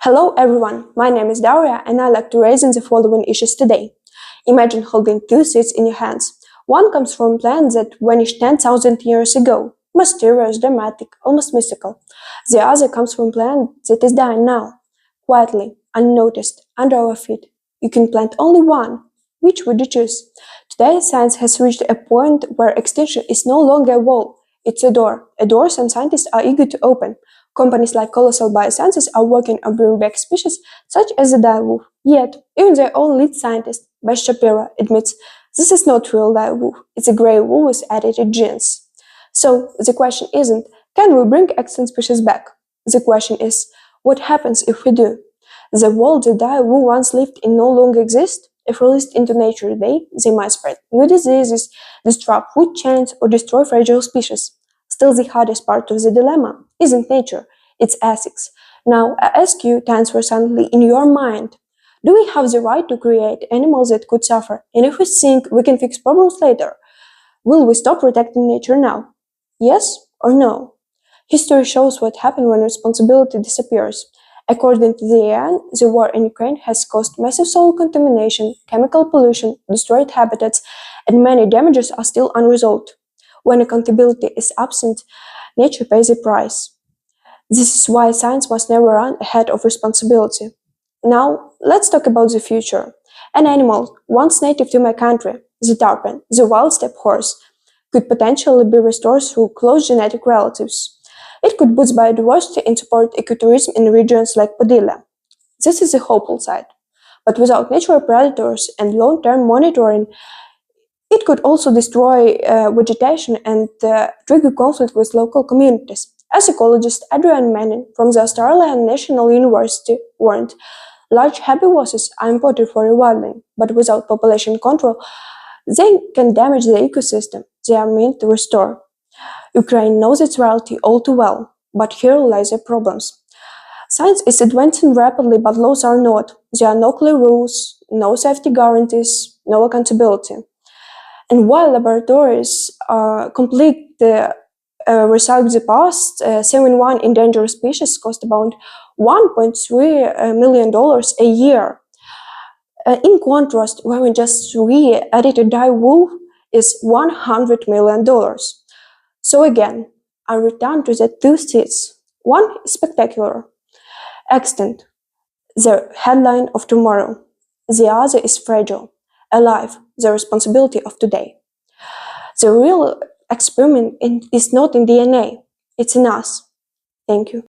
Hello everyone, my name is Daria and I'd like to raise the following issues today. Imagine holding two seeds in your hands. One comes from a plant that vanished 10,000 years ago. Mysterious, dramatic, almost mystical. The other comes from a plant that is dying now. Quietly, unnoticed, under our feet. You can plant only one. Which would you choose? Today, science has reached a point where extinction is no longer a wall. It's a door some scientists are eager to open. Companies like Colossal Biosciences are working on bringing back species such as the dire wolf. Yet, even their own lead scientist, Beth Shapiro, admits this is not real dire wolf, it's a grey wolf with edited genes. So, the question isn't, can we bring extinct species back? The question is, what happens if we do? The world the dire wolf once lived in no longer exists? If released into nature today, they might spread new diseases, disrupt food chains, or destroy fragile species. Still, the hardest part of the dilemma isn't nature, it's ethics. Now, I ask you to answer silently in your mind. Do we have the right to create animals that could suffer? And if we think we can fix problems later, will we stop protecting nature now? Yes or no? History shows what happens when responsibility disappears. According to the UN, the war in Ukraine has caused massive soil contamination, chemical pollution, destroyed habitats, and many damages are still unresolved. When accountability is absent, nature pays a price. This is why science must never run ahead of responsibility. Now, let's talk about the future. An animal once native to my country, the tarpon, the wild steppe horse, could potentially be restored through close genetic relatives. It could boost biodiversity and support ecotourism in regions like Padilla. This is the hopeful side. But without natural predators and long-term monitoring, it could also destroy vegetation and trigger conflict with local communities. As ecologist Adrian Manning from the Australian National University warned, large herbivores are important for rewilding, but without population control, they can damage the ecosystem they are meant to restore. Ukraine knows its reality all too well, but here lies the problems. Science is advancing rapidly, but laws are not. There are no clear rules, no safety guarantees, no accountability. And while laboratories complete the research the past, 71 endangered species cost about $1.3 million a year. In contrast, when we just three edited dire wolf is $100 million. So again, I return to the two seeds. One is spectacular, extant, the headline of tomorrow. The other is fragile, alive, the responsibility of today. The real experiment is not in DNA, it's in us. Thank you.